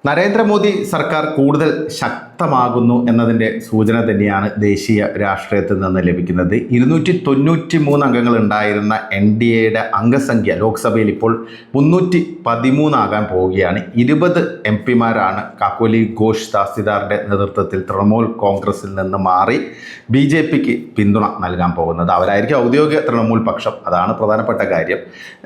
നരേന്ദ്രമോദി സർക്കാർ കൂടുതൽ ശക്തമാകുന്നു എന്നതിൻ്റെ സൂചന തന്നെയാണ് ദേശീയ രാഷ്ട്രീയത്തിൽ നിന്ന് ലഭിക്കുന്നത്. 293 അംഗങ്ങൾ ഉണ്ടായിരുന്ന NDAയുടെ അംഗസംഖ്യ ലോക്സഭയിൽ ഇപ്പോൾ 313 ആകാൻ പോവുകയാണ്. 20 MP-മാരാണ് കാക്കോലി ഘോഷ് ദാസ്തിദാറിൻ്റെ നേതൃത്വത്തിൽ തൃണമൂൽ കോൺഗ്രസിൽ നിന്ന് മാറി BJPക്ക് പിന്തുണ നൽകാൻ പോകുന്നത്. അവരായിരിക്കും ഔദ്യോഗിക തൃണമൂൽ പക്ഷം. അതാണ് പ്രധാനപ്പെട്ട കാര്യം.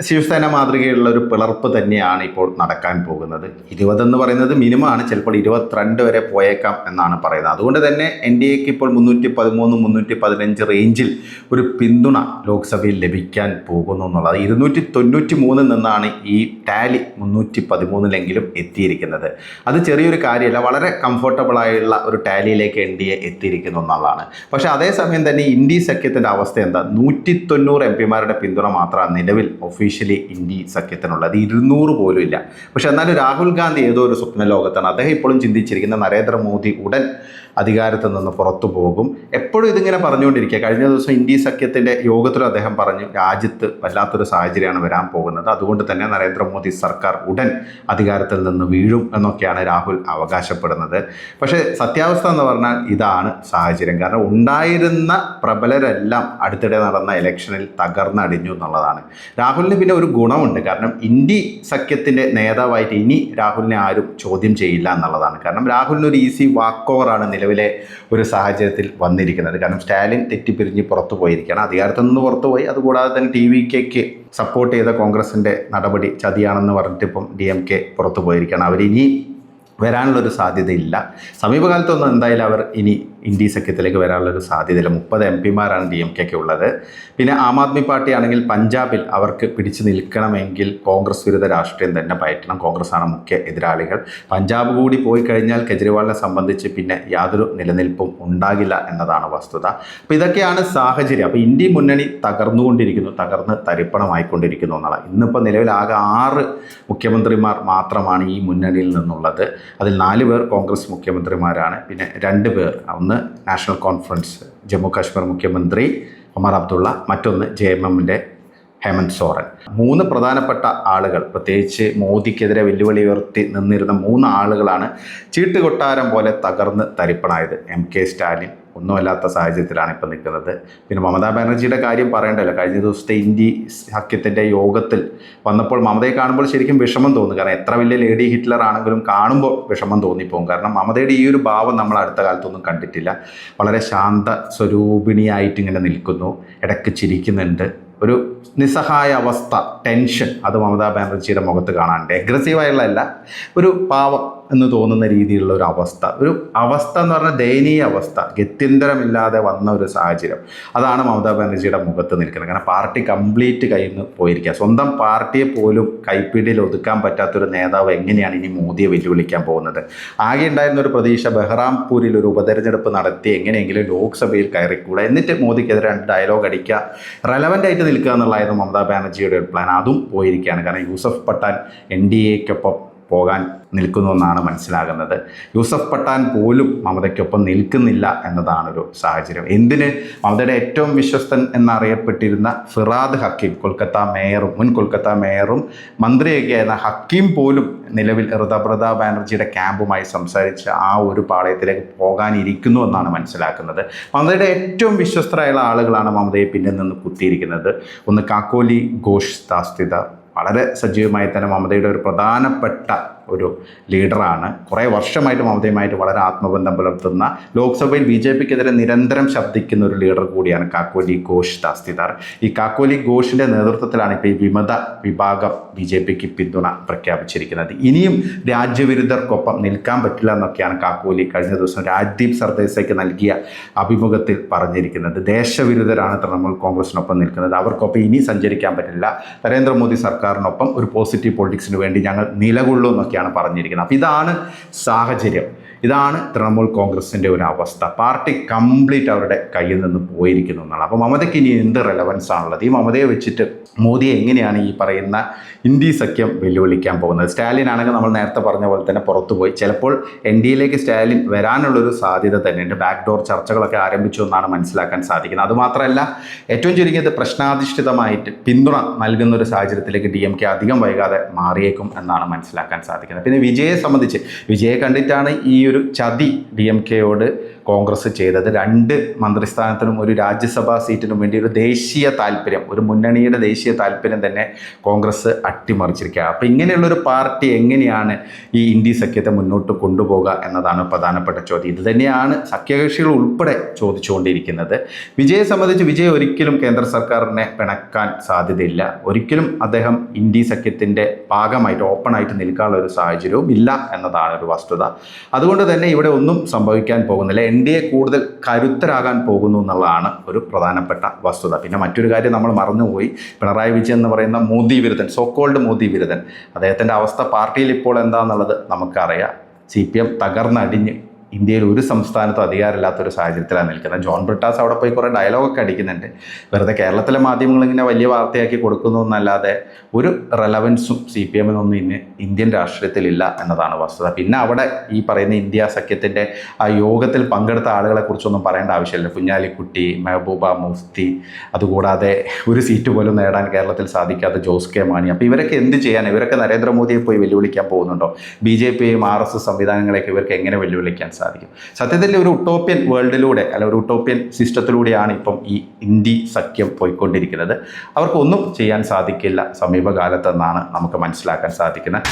ശിവസേന മാതൃകയുള്ള ഒരു പിളർപ്പ് തന്നെയാണ് ഇപ്പോൾ നടക്കാൻ പോകുന്നത്. 20 എന്ന് പറയുന്നത് മിനിമമാണ്, ചിലപ്പോൾ 22 വരെ പോയേക്കാം എന്നാണ് പറയുന്നത്. അതുകൊണ്ട് തന്നെ NDAക്ക് ഇപ്പോൾ 313-315 റേഞ്ചിൽ ഒരു പിന്തുണ ലോക്സഭയിൽ ലഭിക്കാൻ പോകുന്നു എന്നുള്ളത്. 293 നിന്നാണ് ഈ ടാലി 313-ലെങ്കിലും എത്തിയിരിക്കുന്നത്. അത് ചെറിയൊരു കാര്യമല്ല, വളരെ കംഫർട്ടബിളായുള്ള ഒരു ടാലിയിലേക്ക് NDA എത്തിയിരിക്കുന്നു എന്നുള്ളതാണ്. പക്ഷേ അതേസമയം തന്നെ ഇന്ത്യ സഖ്യത്തിൻ്റെ അവസ്ഥ എന്താ? 190 MP-മാരുടെ പിന്തുണ മാത്രമാണ് നിലവിൽ ഒഫീഷ്യലി ഇന്ത്യ സഖ്യത്തിനുള്ളത്. 200 പോലും ഇല്ല. പക്ഷെ എന്നാലും രാഹുൽ ഗാന്ധി ഏതോ ഒരു സ്വപ്ന ലോകത്താണ്. അദ്ദേഹം ഇപ്പോഴും ചിന്തിച്ചിരിക്കുന്ന നരേന്ദ്രമോദി ഉടൻ അധികാരത്തിൽ നിന്ന് പുറത്തു പോകും. എപ്പോഴും ഇതിങ്ങനെ പറഞ്ഞുകൊണ്ടിരിക്കുക. കഴിഞ്ഞ ദിവസം ഇന്ത്യ സഖ്യത്തിൻ്റെ യോഗത്തിലും അദ്ദേഹം പറഞ്ഞു, രാജ്യത്ത് വല്ലാത്തൊരു സാഹചര്യമാണ് വരാൻ പോകുന്നത്, അതുകൊണ്ട് തന്നെ നരേന്ദ്രമോദി സർക്കാർ ഉടൻ അധികാരത്തിൽ നിന്ന് വീഴും എന്നൊക്കെയാണ് രാഹുൽ അവകാശപ്പെടുന്നത്. പക്ഷേ സത്യാവസ്ഥ എന്ന് പറഞ്ഞാൽ ഇതാണ് സാഹചര്യം. കാരണം ഉണ്ടായിരുന്ന പ്രബലരെല്ലാം അടുത്തിടെ നടന്ന ഇലക്ഷനിൽ തകർന്നടിഞ്ഞു എന്നുള്ളതാണ്. രാഹുലിന് പിന്നെ ഒരു ഗുണമുണ്ട്. കാരണം ഇന്ത്യ സഖ്യത്തിൻ്റെ നേതാവായിട്ട് ഇനി രാഹുലിനെ ആരും ചോദ്യം ചെയ്യില്ല എന്നുള്ളതാണ്. കാരണം രാഹുലിനൊരു ഈസി വാക്ക് ഓവറാണ് നിലവിലെ ഒരു സാഹചര്യത്തിൽ വന്നിരിക്കുന്നത്. കാരണം സ്റ്റാലിൻ തെറ്റിപ്പിരിഞ്ഞ് പുറത്തു പോയിരിക്കുകയാണ്, അധികാരത്തിൽ നിന്ന് പുറത്തുപോയി. അതുകൂടാതെ തന്നെ TVKക്ക് സപ്പോർട്ട് ചെയ്ത കോൺഗ്രസിൻ്റെ നടപടി ചതിയാണെന്ന് പറഞ്ഞിട്ട് ഇപ്പം DMK പുറത്തു പോയിരിക്കുകയാണ്. അവരിനി വരാനുള്ളൊരു സാധ്യതയില്ല. സമീപകാലത്തൊന്നും എന്തായാലും അവർ ഇനി ഇന്ത്യ സഖ്യത്തിലേക്ക് വരാനുള്ളൊരു സാധ്യതയില്ല. 30 MP-മാരാണ് DMKക്ക് ഉള്ളത്. പിന്നെ ആം ആദ്മി പാർട്ടി ആണെങ്കിൽ പഞ്ചാബിൽ അവർക്ക് പിടിച്ചു നിൽക്കണമെങ്കിൽ കോൺഗ്രസ് വിരുദ്ധ രാഷ്ട്രീയം തന്നെ പയറ്റണം. കോൺഗ്രസ്സാണ് മുഖ്യ എതിരാളികൾ. പഞ്ചാബ് കൂടി പോയി കഴിഞ്ഞാൽ കെജ്രിവാളിനെ സംബന്ധിച്ച് പിന്നെ യാതൊരു നിലനിൽപ്പും ഉണ്ടാകില്ല എന്നതാണ് വസ്തുത. അപ്പോൾ ഇതൊക്കെയാണ് സാഹചര്യം. അപ്പോൾ ഇന്ത്യ മുന്നണി തകർന്നുകൊണ്ടിരിക്കുന്നു, തകർന്ന് തരിപ്പണമായിക്കൊണ്ടിരിക്കുന്നു എന്നുള്ളത്. ഇന്നിപ്പോൾ നിലവിൽ ആകെ 6 മുഖ്യമന്ത്രിമാർ മാത്രമാണ് ഈ മുന്നണിയിൽ നിന്നുള്ളത്. അതിൽ 4 പേർ കോൺഗ്രസ് മുഖ്യമന്ത്രിമാരാണ്. പിന്നെ 2 പേർ, ഒന്ന് നാഷണൽ കോൺഫറൻസ് ജമ്മു കാശ്മീർ മുഖ്യമന്ത്രി ഒമർ അബ്ദുള്ള, മറ്റൊന്ന് JMMൻ്റെ ഹേമന്ത് സോറൻ. 3 പ്രധാനപ്പെട്ട ആളുകൾ, പ്രത്യേകിച്ച് മോദിക്കെതിരെ വെല്ലുവിളി ഉയർത്തി നിന്നിരുന്ന 3 ആളുകളാണ് ചീട്ടുകൊട്ടാരം പോലെ തകർന്ന് തരിപ്പണായത്. MK സ്റ്റാലിൻ ഒന്നുമല്ലാത്ത സാഹചര്യത്തിലാണ് ഇപ്പോൾ നിൽക്കുന്നത്. പിന്നെ മമതാ ബാനർജിയുടെ കാര്യം പറയേണ്ടല്ലോ. കഴിഞ്ഞ ദിവസത്തെ ഇന്ത്യ സഖ്യത്തിൻ്റെ യോഗത്തിൽ വന്നപ്പോൾ മമതയെ കാണുമ്പോൾ ശരിക്കും വിഷമം തോന്നും. കാരണം എത്ര വലിയ ലേഡി ഹിറ്റ്ലർ ആണെങ്കിലും കാണുമ്പോൾ വിഷമം തോന്നിപ്പോകും. കാരണം മമതയുടെ ഈ ഒരു ഭാവം നമ്മൾ അടുത്ത കാലത്തൊന്നും കണ്ടിട്ടില്ല. വളരെ ശാന്ത സ്വരൂപിണിയായിട്ട് ഇങ്ങനെ നിൽക്കുന്നു, ഇടയ്ക്ക് ചിരിക്കുന്നുണ്ട്. ഒരു നിസ്സഹായ അവസ്ഥ, ടെൻഷൻ, അത് മമതാ ബാനർജിയുടെ മുഖത്ത് കാണാനുണ്ട്. അഗ്രസീവായുള്ളതല്ല, ഒരു പാവം എന്ന് തോന്നുന്ന രീതിയിലുള്ള ഒരു അവസ്ഥ എന്ന് പറഞ്ഞാൽ ദയനീയ അവസ്ഥ, ഗത്യന്തരമില്ലാതെ വന്ന ഒരു സാഹചര്യം. അതാണ് മമതാ ബാനർജിയുടെ മുഖത്ത് നിൽക്കുന്നത്. കാരണം പാർട്ടി കംപ്ലീറ്റ് കയ്യിൽ നിന്ന് പോയിരിക്കുക. സ്വന്തം പാർട്ടിയെ പോലും കൈപ്പിടിയിൽ ഒതുക്കാൻ പറ്റാത്തൊരു നേതാവ് എങ്ങനെയാണ് ഇനി മോദിയെ വെല്ലുവിളിക്കാൻ പോകുന്നത്? ആകെ ഉണ്ടായിരുന്ന ഒരു പ്രതീക്ഷ ബഹ്റാംപൂരിൽ ഒരു ഉപതെരഞ്ഞെടുപ്പ് നടത്തി എങ്ങനെയെങ്കിലും ലോക്സഭയിൽ കയറിക്കൂടെ, എന്നിട്ട് മോദിക്കെതിരെ ഡയലോഗ് അടിക്കുക, റെലവൻ്റ് ആയിട്ട് നിൽക്കുക എന്നുള്ളതായിരുന്നു മമതാ ബാനർജിയുടെ ഒരു പ്ലാൻ. അതും പോയിരിക്കുകയാണ്. കാരണം യൂസഫ് പട്ടാൻ NDAക്കൊപ്പം പോകാൻ നിൽക്കുന്നു എന്നാണ് മനസ്സിലാകുന്നത്. യൂസഫ് പട്ടാൻ പോലും മമതയ്ക്കൊപ്പം നിൽക്കുന്നില്ല എന്നതാണൊരു സാഹചര്യം. എന്തിന്? മമതയുടെ ഏറ്റവും വിശ്വസ്തൻ എന്നറിയപ്പെട്ടിരുന്ന ഫിറാദ് ഹക്കീം, മുൻ കൊൽക്കത്ത മേയറും മന്ത്രിയൊക്കെയായിരുന്ന ഹക്കീം പോലും നിലവിൽ ഋതബ്രത ബാനർജിയുടെ ക്യാമ്പുമായി സംസാരിച്ച് ആ ഒരു പാളയത്തിലേക്ക് പോകാനിരിക്കുന്നു എന്നാണ് മനസ്സിലാക്കുന്നത്. മമതയുടെ ഏറ്റവും വിശ്വസ്തരായുള്ള ആളുകളാണ് മമതയെ പിന്നിൽ നിന്ന് കുത്തിയിരിക്കുന്നത്. ഒന്ന് കാക്കോലി ഘോഷ് ദാസ്തിദാർ, വളരെ സജീവമായി തന്നെ മമതയുടെ ഒരു പ്രധാനപ്പെട്ട ഒരു ലീഡറാണ്. കുറേ വർഷമായിട്ട് മമതയുമായിട്ട് വളരെ ആത്മബന്ധം പുലർത്തുന്ന, ലോക്സഭയിൽ BJPക്കെതിരെ നിരന്തരം ശബ്ദിക്കുന്ന ഒരു ലീഡർ കൂടിയാണ് കാക്കോലി ഘോഷ് ദാസ്തിദാർ. ഈ കാക്കോലി ഘോഷിൻ്റെ നേതൃത്വത്തിലാണ് ഇപ്പോൾ ഈ വിമത വിഭാഗം BJPക്ക് പിന്തുണ പ്രഖ്യാപിച്ചിരിക്കുന്നത്. ഇനിയും രാജ്യവിരുദ്ധർക്കൊപ്പം നിൽക്കാൻ പറ്റില്ല എന്നൊക്കെയാണ് കാക്കോലി കഴിഞ്ഞ ദിവസം രാജ്ദീപ് സർദേശയ്ക്ക് നൽകിയ അഭിമുഖത്തിൽ പറഞ്ഞിരിക്കുന്നത്. ദേശവിരുദ്ധരാണ് തൃണമൂൽ കോൺഗ്രസിനൊപ്പം നിൽക്കുന്നത്, അവർക്കൊപ്പം ഇനി സഞ്ചരിക്കാൻ പറ്റില്ല. നരേന്ദ്രമോദി സർക്കാരിനൊപ്പം ഒരു പോസിറ്റീവ് പൊളിറ്റിക്സിന് വേണ്ടി ഞങ്ങൾ നിലകൊള്ളും എന്നൊക്കെയാണ് പറഞ്ഞിരിക്കുന്നത്. അപ്പോൾ ഇതാണ് സാഹചര്യം. ഇതാണ് തൃണമൂൽ കോൺഗ്രസിൻ്റെ ഒരു അവസ്ഥ. പാർട്ടി കംപ്ലീറ്റ് അവരുടെ കയ്യിൽ നിന്ന് പോയിരിക്കുന്നു എന്നാണ്. അപ്പോൾ മമതയ്ക്ക് ഇനി എന്ത് റെലവൻസ് ആണുള്ളത്? ഈ മമതയെ വെച്ചിട്ട് മോദിയെ എങ്ങനെയാണ് ഈ പറയുന്ന ഇന്ത്യ സഖ്യം വെല്ലുവിളിക്കാൻ പോകുന്നത്? സ്റ്റാലിൻ ആണെങ്കിൽ നമ്മൾ നേരത്തെ പറഞ്ഞ പോലെ തന്നെ പുറത്തുപോയി. ചിലപ്പോൾ NDAയിലേക്ക് സ്റ്റാലിൻ വരാനുള്ളൊരു സാധ്യത തന്നെയുണ്ട്. ബാക്ക്ഡോർ ചർച്ചകളൊക്കെ ആരംഭിച്ചു എന്നാണ് മനസ്സിലാക്കാൻ സാധിക്കുന്നത്. അതുമാത്രമല്ല, ഏറ്റവും ചുരുങ്ങിയത് പ്രശ്നാധിഷ്ഠിതമായിട്ട് പിന്തുണ നൽകുന്ന ഒരു സാഹചര്യത്തിലേക്ക് DMK അധികം വൈകാതെ മാറിയേക്കും എന്നാണ് മനസ്സിലാക്കാൻ സാധിക്കുന്നത്. സാധിക്കുന്നത്. പിന്നെ വിജയെ കണ്ടിട്ടാണ് ഈ ഒരു ചതി DMK-യോട് കോൺഗ്രസ് ചെയ്തത്. 2 മന്ത്രിസ്ഥാനത്തിനും ഒരു രാജ്യസഭാ സീറ്റിനും വേണ്ടി ഒരു ദേശീയ താല്പര്യം, ഒരു മുന്നണിയുടെ ദേശീയ താല്പര്യം തന്നെ കോൺഗ്രസ് അട്ടിമറിച്ചിരിക്കുക. അപ്പോൾ ഇങ്ങനെയുള്ളൊരു പാർട്ടി എങ്ങനെയാണ് ഈ ഇന്ത്യ സഖ്യത്തെ മുന്നോട്ട് കൊണ്ടുപോകുക എന്നതാണ് പ്രധാനപ്പെട്ട ചോദ്യം. ഇത് തന്നെയാണ് സഖ്യകക്ഷികൾ ഉൾപ്പെടെ ചോദിച്ചുകൊണ്ടിരിക്കുന്നത്. വിജയെ സംബന്ധിച്ച് വിജയ് ഒരിക്കലും കേന്ദ്ര സർക്കാരിനെ പിണക്കാൻ സാധ്യതയില്ല. ഒരിക്കലും അദ്ദേഹം ഇന്ത്യ സഖ്യത്തിൻ്റെ ഭാഗമായിട്ട് ഓപ്പണായിട്ട് നിൽക്കാനുള്ള ഒരു സാഹചര്യവും ഇല്ല എന്നതാണ് ഒരു വസ്തുത. അതുകൊണ്ട് തന്നെ ഇവിടെ ഒന്നും സംഭവിക്കാൻ പോകുന്നില്ല. NDA കൂടുതൽ കരുത്തരാകാൻ പോകുന്നു എന്നുള്ളതാണ് ഒരു പ്രധാനപ്പെട്ട വസ്തുത. പിന്നെ മറ്റൊരു കാര്യം നമ്മൾ മറന്നുപോയി. പിണറായി വിജയൻ എന്ന് പറയുന്ന മോദി വിരുദ്ധൻ, സോക്കോൾഡ് മോദി വിരുദ്ധൻ, അദ്ദേഹത്തിൻ്റെ അവസ്ഥ പാർട്ടിയിൽ ഇപ്പോൾ എന്താണെന്നുള്ളത് നമുക്കറിയാം. CPM തകർന്നടിഞ്ഞ് ഇന്ത്യയിൽ ഒരു സംസ്ഥാനത്തും അധികാരമില്ലാത്തൊരു സാഹചര്യത്തിലാണ് നിൽക്കുന്നത്. ജോൺ ബ്രിട്ടാസ് അവിടെ പോയി കുറേ ഡയലോഗൊക്കെ അടിക്കുന്നുണ്ട്. വെറുതെ കേരളത്തിലെ മാധ്യമങ്ങൾ ഇങ്ങനെ വലിയ വാർത്തയാക്കി കൊടുക്കുന്നു എന്നല്ലാതെ ഒരു റെലവൻസും CPM-നൊന്നും ഇന്ന് ഇന്ത്യൻ രാഷ്ട്രീയത്തിലില്ല എന്നതാണ് വസ്തുത. പിന്നെ അവിടെ ഈ പറയുന്ന ഇന്ത്യ സഖ്യത്തിൻ്റെ ആ യോഗത്തിൽ പങ്കെടുത്ത ആളുകളെ കുറിച്ചൊന്നും പറയേണ്ട ആവശ്യമില്ല. കുഞ്ഞാലിക്കുട്ടി, മെഹബൂബ മുഫ്തി, അതുകൂടാതെ ഒരു സീറ്റ് പോലും നേടാൻ കേരളത്തിൽ സാധിക്കാത്ത ജോസ് കെ മാണി. അപ്പോൾ ഇവരൊക്കെ എന്ത് ചെയ്യാൻ? ഇവരൊക്കെ നരേന്ദ്രമോദിയെ പോയി വെല്ലുവിളിക്കാൻ പോകുന്നുണ്ടോ? BJP-യും RSS സംവിധാനങ്ങളെയൊക്കെ ഇവർക്ക് എങ്ങനെ വെല്ലുവിളിക്കാൻ സാധിക്കും? സത്യത്തിൽ ഒരു ഉട്ടോപ്യൻ വേൾഡിലൂടെ ഒരു ഉട്ടോപ്യൻ സിസ്റ്റത്തിലൂടെയാണ് ഇപ്പം ഈ ഇന്ത്യ സഖ്യം പോയിക്കൊണ്ടിരിക്കുന്നത്. അവർക്കൊന്നും ചെയ്യാൻ സാധിക്കില്ല സമീപകാലത്തെന്നാണ് നമുക്ക് മനസ്സിലാക്കാൻ സാധിക്കുന്നത്.